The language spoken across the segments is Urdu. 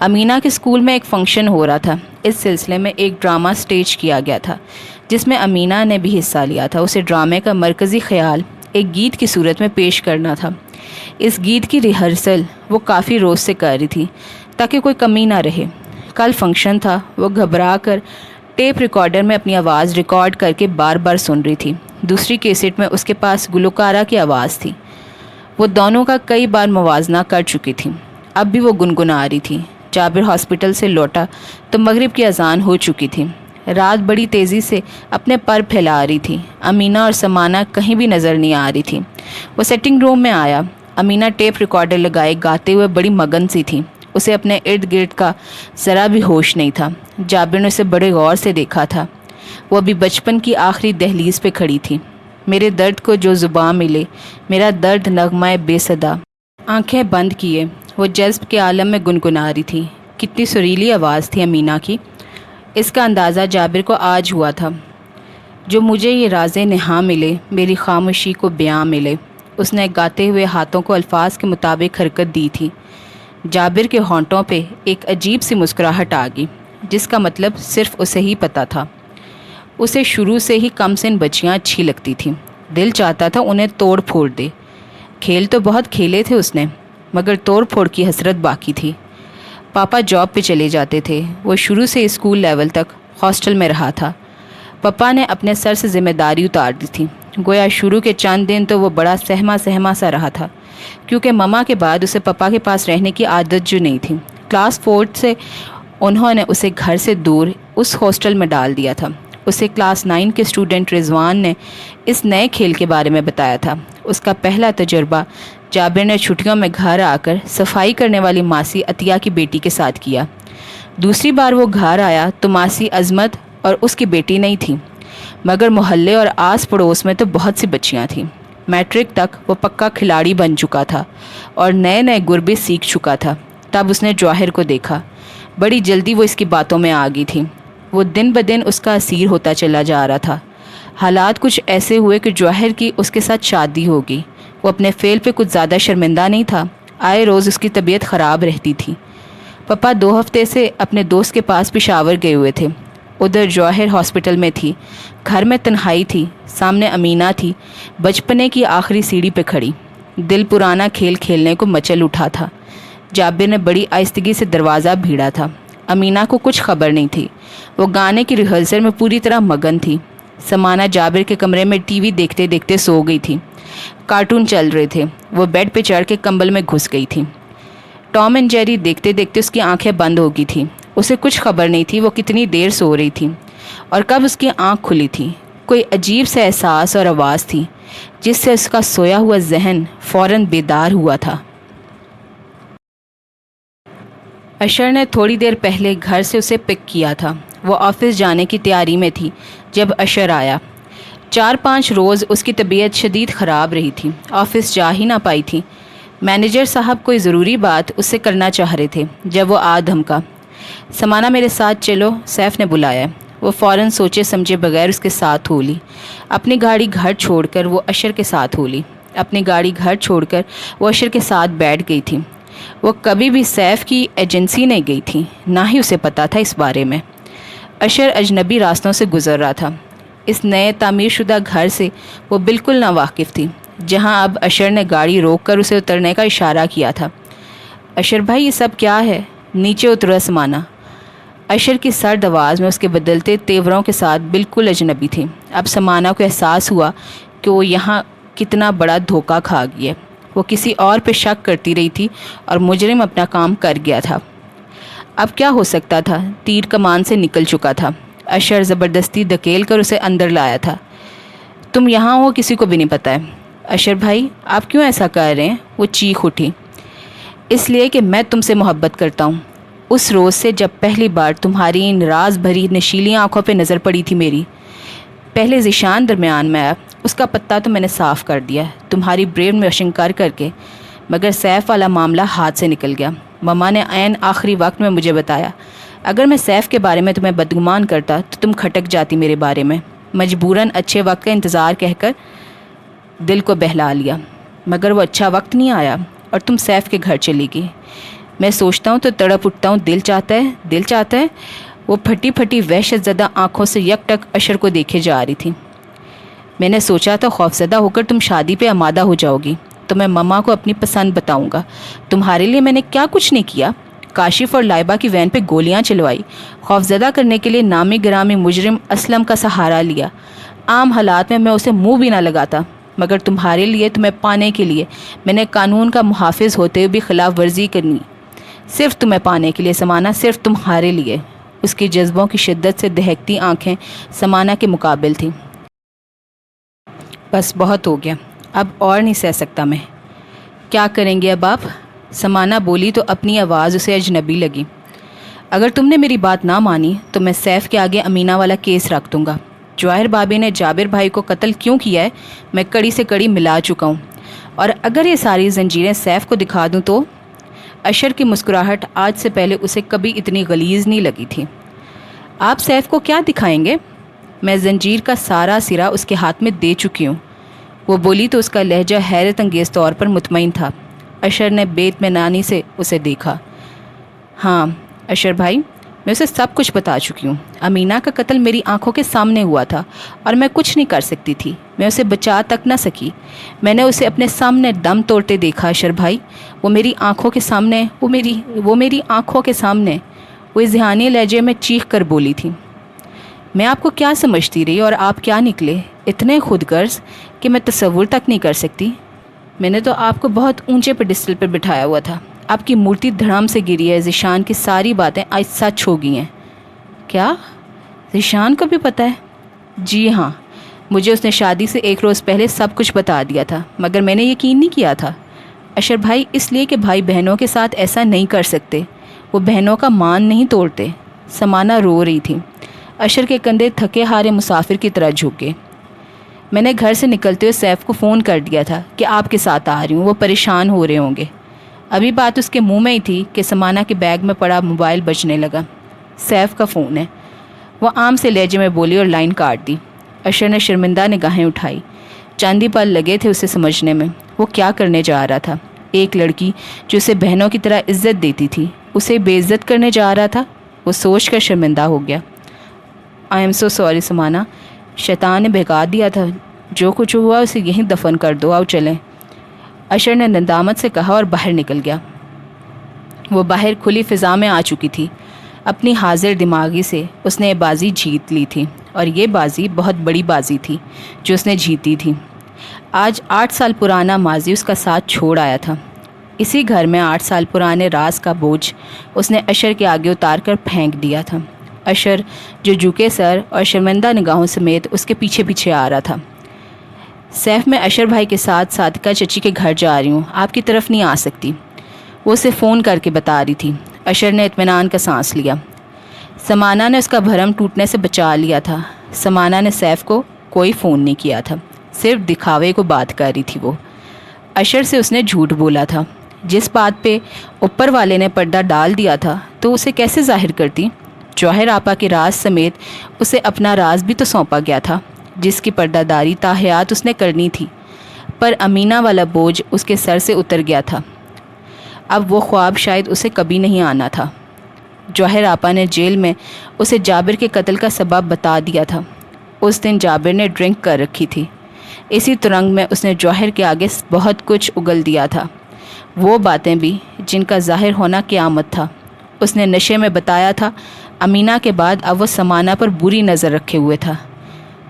امینہ کے اسکول میں ایک فنکشن ہو رہا تھا. اس سلسلے میں ایک ڈرامہ سٹیج کیا گیا تھا جس میں امینہ نے بھی حصہ لیا تھا. اسے ڈرامے کا مرکزی خیال ایک گیت کی صورت میں پیش کرنا تھا. اس گیت کی ریہرسل وہ کافی روز سے کر رہی تھی تاکہ کوئی کمی نہ رہے. کل فنکشن تھا. وہ گھبرا کر ٹیپ ریکارڈر میں اپنی آواز ریکارڈ کر کے بار بار سن رہی تھی. دوسری کیسٹ میں اس کے پاس گلوکارہ کی آواز تھی. وہ دونوں کا کئی بار موازنہ کر چکی تھی. اب بھی وہ گنگنا رہی تھی. جابر ہاسپٹل سے لوٹا تو مغرب کی اذان ہو چکی تھی. رات بڑی تیزی سے اپنے پر پھیلا رہی تھی. امینہ اور سمانہ کہیں بھی نظر نہیں آ رہی تھی. وہ سیٹنگ روم میں آیا. امینہ ٹیپ ریکارڈر لگائے گاتے ہوئے بڑی مگن سی تھی. اسے اپنے ارد گرد کا ذرا بھی ہوش نہیں تھا. جابر نے اسے بڑے غور سے دیکھا تھا. وہ ابھی بچپن کی آخری دہلیز پہ کھڑی تھی. میرے درد کو جو زباں ملے، میرا درد نغمہ بے صدا. آنکھیں بند کیے وہ جذب کے عالم میں گنگنا رہی تھی. کتنی سریلی آواز تھی امینہ کی. اس کا اندازہ جابر کو آج ہوا تھا. جو مجھے یہ راز نہاں ملے، میری خاموشی کو بیاں ملے. اس نے گاتے ہوئے ہاتھوں کو الفاظ کے مطابق حرکت دی تھی. جابر کے ہونٹوں پہ ایک عجیب سی مسکراہٹ آ گئی جس کا مطلب صرف اسے ہی پتہ تھا. اسے شروع سے ہی کم سن بچیاں اچھی لگتی تھیں. دل چاہتا تھا انہیں توڑ پھوڑ دے. کھیل تو بہت کھیلے تھے اس نے، مگر توڑ پھوڑ کی حسرت باقی تھی. پاپا جاب پہ چلے جاتے تھے. وہ شروع سے اسکول لیول تک ہاسٹل میں رہا تھا. پاپا نے اپنے سر سے ذمہ داری اتار دی تھی. گویا شروع کے چند دن تو وہ بڑا سہما سا رہا تھا، کیونکہ مما کے بعد اسے پاپا کے پاس رہنے کی عادت جو نہیں تھی. کلاس 4 سے انہوں نے اسے گھر سے دور اس ہاسٹل میں ڈال دیا تھا. اسے کلاس 9 کے اسٹوڈنٹ رضوان نے اس نئے کھیل کے بارے میں بتایا تھا. اس کا پہلا تجربہ جابر نے چھٹیوں میں گھر آ کر صفائی کرنے والی ماسی عطیہ کی بیٹی کے ساتھ کیا. دوسری بار وہ گھر آیا تو ماسی عظمت اور اس کی بیٹی نہیں تھی، مگر محلے اور آس پڑوس میں تو بہت سی بچیاں تھیں. میٹرک تک وہ پکا کھلاڑی بن چکا تھا اور نئے نئے گربے سیکھ چکا تھا. تب اس نے جواہر کو دیکھا. بڑی جلدی وہ اس کی باتوں میں آ گئی تھی. وہ دن بدن اس کا اسیر ہوتا چلا جا رہا تھا. حالات کچھ ایسے ہوئے کہ جواہر کی اس کے ساتھ شادی ہو گئی. وہ اپنے فعل پہ کچھ زیادہ شرمندہ نہیں تھا. آئے روز اس کی طبیعت خراب رہتی تھی. پاپا 2 ہفتے سے اپنے دوست کے پاس پشاور گئے ہوئے تھے. ادھر جواہر ہاسپٹل میں تھی. گھر میں تنہائی تھی. سامنے امینہ تھی، بچپنے کی آخری سیڑھی پہ کھڑی. دل پرانا کھیل کھیلنے کو مچل اٹھا تھا. جابر نے بڑی آہستگی سے دروازہ بھیڑا تھا. امینہ کو کچھ خبر نہیں تھی. وہ گانے کی ریہرسل میں پوری طرح مگن تھی. سمانہ جابر کے کمرے میں ٹی وی دیکھتے دیکھتے سو گئی تھی. کارٹون چل رہے تھے. وہ بیڈ پہ چڑھ کے کمبل میں گھس گئی تھی. ٹام اینڈ جیری دیکھتے دیکھتے اس کی آنکھیں بند ہو گئی تھیں. اسے کچھ خبر نہیں تھی وہ کتنی دیر سو رہی تھی اور کب اس کی آنکھ کھلی تھی. کوئی عجیب سا احساس اور آواز تھی جس سے اس کا سویا ہوا ذہن فوراً بیدار ہوا تھا. اشر نے تھوڑی دیر پہلے گھر سے اسے پک کیا تھا. وہ آفس جانے کی تیاری میں تھی جب اشر آیا. 4-5 روز اس کی طبیعت شدید خراب رہی تھی. آفس جا ہی نہ پائی تھی. مینیجر صاحب کوئی ضروری بات اس سے کرنا چاہ رہے تھے جب وہ آ دھمکا. سمانہ میرے ساتھ چلو، سیف نے بلایا. وہ فوراً سوچے سمجھے بغیر اس کے ساتھ ہو لی. اپنی گاڑی گھر چھوڑ کر وہ اشر کے ساتھ ہو لی. اپنی گاڑی گھر چھوڑ کر وہ اشر کے ساتھ بیٹھ گئی تھی. وہ کبھی بھی سیف کی ایجنسی نہیں گئی تھی، نہ ہی اسے پتہ تھا اس بارے میں. اشر اجنبی راستوں سے گزر رہا تھا. اس نئے تعمیر شدہ گھر سے وہ بالکل نا واقف تھی، جہاں اب اشر نے گاڑی روک کر اسے اترنے کا اشارہ کیا تھا. اشر بھائی یہ سب کیا ہے؟ نیچے اترا سمانہ. اشر کی سرد آواز میں اس کے بدلتے تیوروں کے ساتھ بالکل اجنبی تھی. اب سمانہ کو احساس ہوا کہ وہ یہاں کتنا بڑا دھوکہ کھا گئی ہے. وہ کسی اور پہ شک کرتی رہی تھی اور مجرم اپنا کام کر گیا تھا. اب کیا ہو سکتا تھا؟ تیر کمان سے نکل چکا تھا. اشر زبردستی دھکیل کر اسے اندر لایا تھا. تم یہاں ہو کسی کو بھی نہیں پتہ ہے. اشر بھائی آپ کیوں ایسا کر رہے ہیں؟ وہ چیخ اٹھی. اس لیے کہ میں تم سے محبت کرتا ہوں. اس روز سے جب پہلی بار تمہاری ان راز بھری نشیلی آنکھوں پہ نظر پڑی تھی میری. پہلے ذیشان درمیان میں آیا، اس کا پتہ تو میں نے صاف کر دیا تمہاری برین واشنگ کر کے، مگر سیف والا معاملہ ہاتھ سے نکل گیا. مما نے عین آخری وقت میں مجھے بتایا. اگر میں سیف کے بارے میں تمہیں بدگمان کرتا تو تم کھٹک جاتی میرے بارے میں. مجبوراً اچھے وقت کا انتظار کہہ کر دل کو بہلا لیا، مگر وہ اچھا وقت نہیں آیا اور تم سیف کے گھر چلی گئی. میں سوچتا ہوں تو تڑپ اٹھتا ہوں، دل چاہتا ہے۔ وہ پھٹی پھٹی وحشت زدہ آنکھوں سے یک ٹک اشر کو دیکھے جا رہی تھی۔ میں نے سوچا تھا خوفزدہ ہو کر تم شادی پہ آمادہ ہو جاؤ گی تو میں مما کو اپنی پسند بتاؤں گا۔ تمہارے لیے میں نے کیا کچھ نہیں کیا۔ کاشف اور لائبہ کی وین پہ گولیاں چلوائی، خوفزدہ کرنے کے لیے نامی گرامی مجرم اسلم کا سہارا لیا۔ عام حالات میں اسے منہ بھی نہ لگاتا، مگر تمہارے لیے، تمہیں پانے کے لیے میں نے قانون کا محافظ ہوتے ہوئے بھی خلاف ورزی کرنی، صرف تمہیں پانے کے لیے سمانہ، صرف تمہارے لیے۔ اس کی جذبوں کی شدت سے دہکتی آنکھیں سمانہ کے مقابل تھیں۔ بس بہت ہو گیا، اب اور نہیں سہ سکتا میں۔ کیا کریں گے اب آپ؟ سمانہ بولی تو اپنی آواز اسے اجنبی لگی۔ اگر تم نے میری بات نہ مانی تو میں سیف کے آگے امینہ والا کیس رکھ دوں گا۔ جواہر بابی نے جابر بھائی کو قتل کیوں کیا ہے میں کڑی سے کڑی ملا چکا ہوں، اور اگر یہ ساری زنجیریں سیف کو دکھا دوں تو؟ اشر کی مسکراہٹ آج سے پہلے اسے کبھی اتنی غلیظ نہیں لگی تھی۔ آپ سیف کو کیا دکھائیں گے؟ میں زنجیر کا سارا سرا اس کے ہاتھ میں دے چکی ہوں، وہ بولی تو اس کا لہجہ حیرت انگیز طور پر مطمئن تھا۔ اشر نے بے اطمینانی سے اسے دیکھا۔ ہاں اشر بھائی، میں اسے سب کچھ بتا چکی ہوں۔ امینہ کا قتل میری آنکھوں کے سامنے ہوا تھا اور میں کچھ نہیں کر سکتی تھی، میں اسے بچا تک نہ سکی۔ میں نے اسے اپنے سامنے دم توڑتے دیکھا اشر بھائی، وہ میری آنکھوں کے سامنے، وہ میری آنکھوں کے سامنے، وہ ذہانی لہجے میں چیخ کر بولی تھی۔ میں آپ کو کیا سمجھتی رہی اور آپ کیا نکلے، اتنے خود غرض کہ میں تصور تک نہیں کر سکتی۔ میں نے تو آپ کو بہت اونچے پیڈسٹل پر بٹھایا ہوا تھا، آپ کی مورتی دھڑام سے گری ہے۔ ذیشان کی ساری باتیں آج سچ ہو گئی ہیں۔ کیا ذیشان کو بھی پتہ ہے؟ جی ہاں، مجھے اس نے شادی سے ایک روز پہلے سب کچھ بتا دیا تھا، مگر میں نے یقین نہیں کیا تھا اشر بھائی، اس لیے کہ بھائی بہنوں کے ساتھ ایسا نہیں کر سکتے، وہ بہنوں کا مان نہیں توڑتے۔ سمانہ رو رہی تھی۔ اشر کے کندھے تھکے ہارے مسافر کی طرح جھکے۔ میں نے گھر سے نکلتے ہوئے سیف کو فون کر دیا تھا کہ آپ کے ساتھ آ رہی ہوں، وہ پریشان ہو رہے ہوں گے۔ ابھی بات اس کے منہ میں ہی تھی کہ سمانہ کے بیگ میں پڑا موبائل بجنے لگا۔ سیف کا فون ہے، وہ عام سے لہجے میں بولی اور لائن کاٹ دی۔ اشر نے شرمندہ نگاہیں اٹھائی۔ چاندی پل لگے تھے اسے سمجھنے میں وہ کیا کرنے جا رہا تھا۔ ایک لڑکی جو اسے بہنوں کی طرح عزت دیتی تھی، اسے بے عزت کرنے جا رہا تھا۔ وہ سوچ کر شرمندہ ہو گیا۔ آئی ایم سو سوری سمانہ، شیطان نے بہکا دیا تھا، جو کچھ ہوا اسے یہیں دفن کر دو، آؤ چلیں۔ اشر نے ندامت سے کہا اور باہر نکل گیا۔ وہ باہر کھلی فضا میں آ چکی تھی۔ اپنی حاضر دماغی سے اس نے یہ بازی جیت لی تھی، اور یہ بازی بہت بڑی بازی تھی جو اس نے جیتی تھی۔ آج 8 سال پرانا ماضی اس کا ساتھ چھوڑ آیا تھا۔ اسی گھر میں 8 سال پرانے راز کا بوجھ اس نے اشر کے آگے اتار کر پھینک دیا تھا۔ اشر جو جھکے سر اور شرمندہ نگاہوں سمیت اس کے پیچھے پیچھے آ رہا تھا۔ سیف، میں اشر بھائی کے ساتھ صادقہ چچی کے گھر جا رہی ہوں، آپ کی طرف نہیں آ سکتی، وہ اسے فون کر کے بتا رہی تھی۔ اشر نے اطمینان کا سانس لیا۔ سمانہ نے اس کا بھرم ٹوٹنے سے بچا لیا تھا۔ سمانہ نے سیف کو کوئی فون نہیں کیا تھا، صرف دکھاوے کو بات کر رہی تھی۔ وہ اشر سے اس نے جھوٹ بولا تھا۔ جس بات پہ اوپر والے نے پردہ ڈال دیا تھا تو اسے کیسے ظاہر کرتی؟ جوہر آپا کے راز سمیت اسے اپنا راز بھی تو سونپا گیا تھا، جس کی پردہ داری تاحیات اس نے کرنی تھی، پر امینہ والا بوجھ اس کے سر سے اتر گیا تھا۔ اب وہ خواب شاید اسے کبھی نہیں آنا تھا۔ جوہر آپا نے جیل میں اسے جابر کے قتل کا سبب بتا دیا تھا۔ اس دن جابر نے ڈرنک کر رکھی تھی۔ اسی ترنگ میں اس نے جوہر کے آگے بہت کچھ اگل دیا تھا، وہ باتیں بھی جن کا ظاہر ہونا قیامت تھا۔ اس نے نشے میں بتایا تھا۔ امینہ کے بعد اب وہ سمانہ پر بری نظر رکھے ہوئے تھا،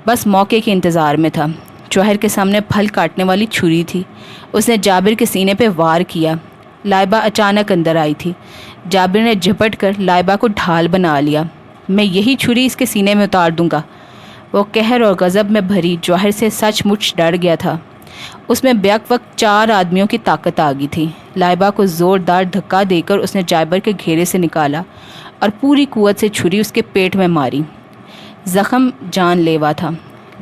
بس موقع کے انتظار میں تھا۔ جوہر کے سامنے پھل کاٹنے والی چھری تھی۔ اس نے جابر کے سینے پہ وار کیا۔ لائبہ اچانک اندر آئی تھی۔ جابر نے جھپٹ کر لائبہ کو ڈھال بنا لیا۔ میں یہی چھری اس کے سینے میں اتار دوں گا۔ وہ قہر اور غضب میں بھری جوہر سے سچ مچ ڈر گیا تھا۔ اس میں بیک وقت 4 آدمیوں کی طاقت آ گئی تھی۔ لائبہ کو زوردار دھکا دے کر اس نے جابر کے گھیرے سے نکالا اور پوری قوت سے چھری اس کے پیٹ میں ماری۔ زخم جان لیوا تھا۔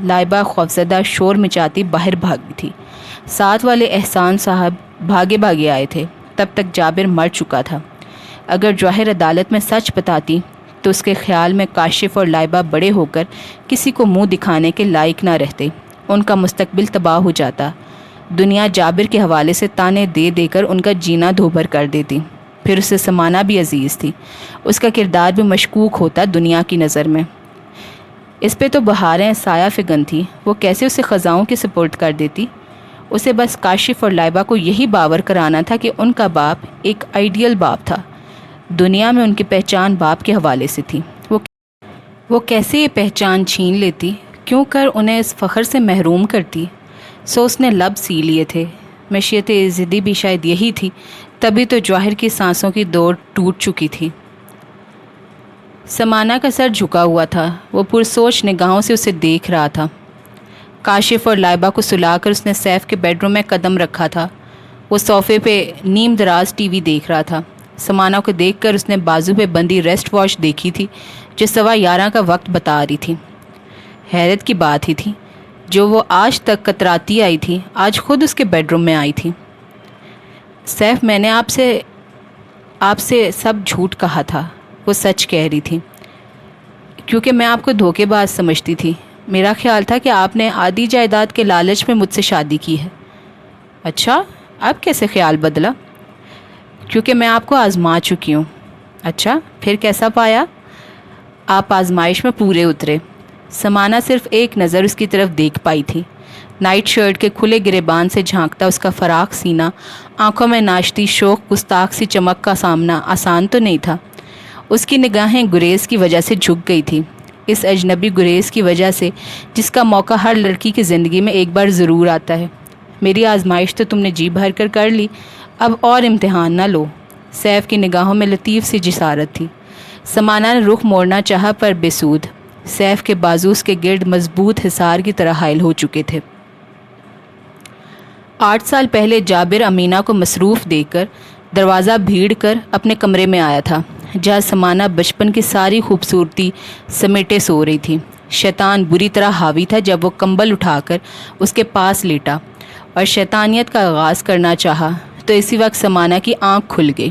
لائبہ خوفزدہ شور مچاتی باہر بھاگی تھی۔ ساتھ والے احسان صاحب بھاگے آئے تھے۔ تب تک جابر مر چکا تھا۔ اگر جوہر عدالت میں سچ بتاتی تو اس کے خیال میں کاشف اور لائبہ بڑے ہو کر کسی کو منہ دکھانے کے لائق نہ رہتے، ان کا مستقبل تباہ ہو جاتا۔ دنیا جابر کے حوالے سے تانے دے دے کر ان کا جینا دھوبر کر دیتی۔ پھر اسے سمانہ بھی عزیز تھی، اس کا کردار بھی مشکوک ہوتا دنیا کی نظر میں۔ اس پہ تو بہاریں سایہ فگن تھی، وہ کیسے اسے خزاؤں کے سپورٹ کر دیتی؟ اسے بس کاشف اور لائبہ کو یہی باور کرانا تھا کہ ان کا باپ ایک آئیڈیل باپ تھا، دنیا میں ان کی پہچان باپ کے حوالے سے تھی۔ وہ کیسے یہ پہچان چھین لیتی، کیوں کر انہیں اس فخر سے محروم کرتی؟ سو اس نے لب سی لیے تھے۔ مشیت ضدی بھی شاید یہی تھی، تبھی تو جواہر کی سانسوں کی دوڑ ٹوٹ چکی تھی۔ سمانہ کا سر جھکا ہوا تھا، وہ پرسوچ نگاہوں سے اسے دیکھ رہا تھا۔ کاشف اور لائبہ کو سلا کر اس نے سیف کے بیڈ روم میں قدم رکھا تھا۔ وہ صوفے پہ نیم دراز ٹی وی دیکھ رہا تھا۔ سمانہ کو دیکھ کر اس نے بازو پہ بندھی ریسٹ واچ دیکھی تھی جو 11:15 کا وقت بتا رہی تھی۔ حیرت کی بات ہی تھی، جو وہ آج تک کتراتی آئی تھی آج خود اس کے بیڈ روم میں آئی تھی۔ سیف، میں نے آپ سے سب جھوٹ کہا تھا، وہ سچ کہہ رہی تھی، کیونکہ میں آپ کو دھوکے باز سمجھتی تھی۔ میرا خیال تھا کہ آپ نے آدھی جائیداد کے لالچ میں مجھ سے شادی کی ہے۔ اچھا، اب کیسے خیال بدلا؟ کیونکہ میں آپ کو آزما چکی ہوں۔ اچھا، پھر کیسا پایا؟ آپ آزمائش میں پورے اترے۔ سمانہ صرف ایک نظر اس کی طرف دیکھ پائی تھی۔ نائٹ شرٹ کے کھلے گریبان سے جھانکتا اس کا فراق سینہ، آنکھوں میں ناشتی شوق گستاخ سی چمک کا سامنا آسان تو نہیں تھا۔ اس کی نگاہیں گریز کی وجہ سے جھک گئی تھی، اس اجنبی گریز کی وجہ سے جس کا موقع ہر لڑکی کی زندگی میں ایک بار ضرور آتا ہے۔ میری آزمائش تو تم نے جی بھر کر لی، اب اور امتحان نہ لو۔ سیف کی نگاہوں میں لطیف سی جسارت تھی۔ سمانہ نے رخ موڑنا چاہا پر بے سود۔ سیف کے بازو اس کے گرد مضبوط حصار کی طرح حائل ہو چکے تھے۔ 8 سال پہلے جابر امینہ کو مصروف دیکھ کر دروازہ بھیڑ کر اپنے کمرے میں آیا تھا، جہاں سمانہ بچپن کی ساری خوبصورتی سمیٹے سو رہی تھی۔ شیطان بری طرح حاوی تھا جب وہ کمبل اٹھا کر اس کے پاس لیٹا اور شیطانیت کا آغاز کرنا چاہا تو اسی وقت سمانہ کی آنکھ کھل گئی۔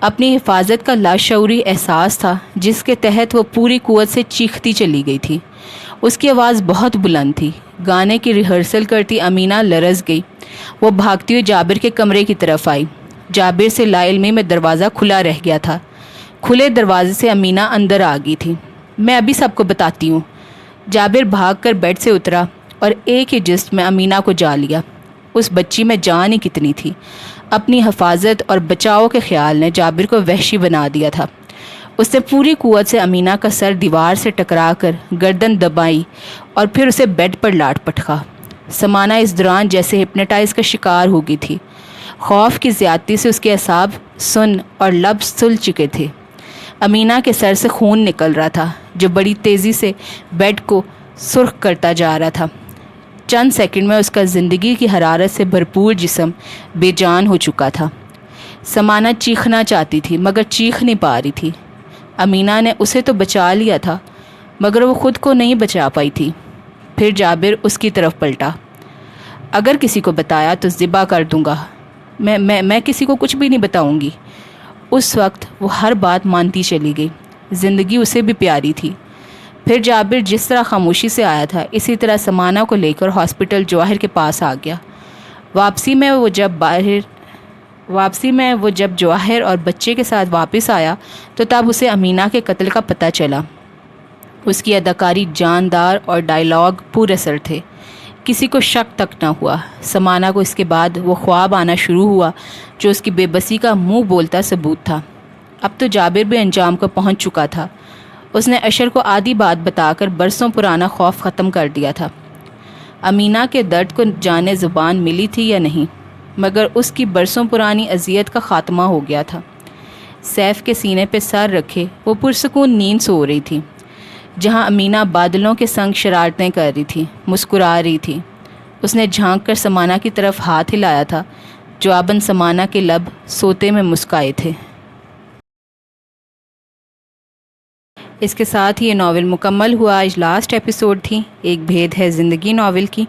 اپنی حفاظت کا لاشعوری احساس تھا جس کے تحت وہ پوری قوت سے چیختی چلی گئی تھی۔ اس کی آواز بہت بلند تھی۔ گانے کی ریہرسل کرتی امینہ لرز گئی۔ وہ بھاگتی ہوئی جابر کے کمرے کی طرف آئی۔ جابر سے لا علمی میں دروازہ کھلا رہ گیا تھا۔ کھلے دروازے سے امینہ اندر آ گئی تھی۔ میں ابھی سب کو بتاتی ہوں۔ جابر بھاگ کر بیڈ سے اترا اور ایک ہی جسم میں امینہ کو جا لیا۔ اس بچی میں جان ہی کتنی تھی۔ اپنی حفاظت اور بچاؤ کے خیال نے جابر کو وحشی بنا دیا تھا۔ اس نے پوری قوت سے امینہ کا سر دیوار سے ٹکرا کر گردن دبائی اور پھر اسے بیڈ پر لاٹ پٹکا۔ سمانہ اس دوران جیسے ہپنوٹائز کا شکار ہو گئی تھی۔ خوف کی زیادتی سے اس کے اعصاب سن اور لب سل چکے تھے۔ امینہ کے سر سے خون نکل رہا تھا جو بڑی تیزی سے بیڈ کو سرخ کرتا جا رہا تھا۔ چند سیکنڈ میں اس کا زندگی کی حرارت سے بھرپور جسم بے جان ہو چکا تھا۔ سمانہ چیخنا چاہتی تھی مگر چیخ نہیں پا رہی تھی۔ امینہ نے اسے تو بچا لیا تھا مگر وہ خود کو نہیں بچا پائی تھی۔ پھر جابر اس کی طرف پلٹا۔ اگر کسی کو بتایا تو ذبح کر دوں گا۔ میں کسی کو کچھ بھی نہیں بتاؤں گی۔ اس وقت وہ ہر بات مانتی چلی گئی۔ زندگی اسے بھی پیاری تھی۔ پھر جابر جس طرح خاموشی سے آیا تھا اسی طرح سمانہ کو لے کر ہاسپٹل جواہر کے پاس آ گیا۔ واپسی میں وہ جب جواہر اور بچے کے ساتھ واپس آیا تو تب اسے امینہ کے قتل کا پتہ چلا۔ اس کی اداکاری جاندار اور ڈائیلاگ پور اثر تھے۔ کسی کو شک تک نہ ہوا۔ سمانہ کو اس کے بعد وہ خواب آنا شروع ہوا جو اس کی بے بسی کا منہ بولتا ثبوت تھا۔ اب تو جابر بھی انجام کو پہنچ چکا تھا۔ اس نے اشر کو آدھی بات بتا کر برسوں پرانا خوف ختم کر دیا تھا۔ امینہ کے درد کو جانے زبان ملی تھی یا نہیں، مگر اس کی برسوں پرانی اذیت کا خاتمہ ہو گیا تھا۔ سیف کے سینے پہ سر رکھے وہ پرسکون نیند سو رہی تھی، جہاں امینہ بادلوں کے سنگ شرارتیں کر رہی تھی، مسکرا رہی تھی۔ اس نے جھانک کر سمانہ کی طرف ہاتھ ہلایا تھا۔ جواباً سمانہ کے لب سوتے میں مسکائے تھے۔ اس کے ساتھ ہی یہ ناول مکمل ہوا۔ آج لاسٹ ایپیسوڈ تھی ایک بھید ہے زندگی ناول کی،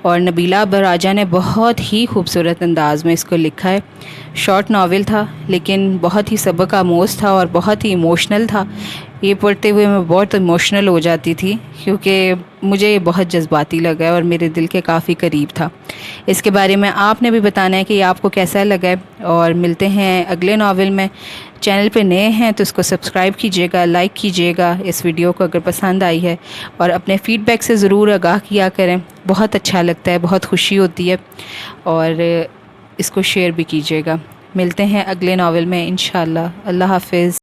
اور نبیلہ براجہ نے بہت ہی خوبصورت انداز میں اس کو لکھا ہے۔ شارٹ ناول تھا لیکن بہت ہی سبق آموز تھا اور بہت ہی ایموشنل تھا۔ یہ پڑھتے ہوئے میں بہت ایموشنل ہو جاتی تھی کیونکہ مجھے یہ بہت جذباتی لگا ہے اور میرے دل کے کافی قریب تھا۔ اس کے بارے میں آپ نے بھی بتانا ہے کہ یہ آپ کو کیسا لگا ہے، اور ملتے ہیں اگلے ناول میں۔ چینل پہ نئے ہیں تو اس کو سبسکرائب کیجیے گا، لائک کیجیے گا اس ویڈیو کو اگر پسند آئی ہے، اور اپنے فیڈ بیک سے ضرور آگاہ کیا کریں، بہت اچھا لگتا ہے، بہت خوشی ہوتی ہے، اور اس کو شیئر بھی کیجیے گا۔ ملتے ہیں اگلے ناول میں انشاءاللہ۔ اللہ حافظ۔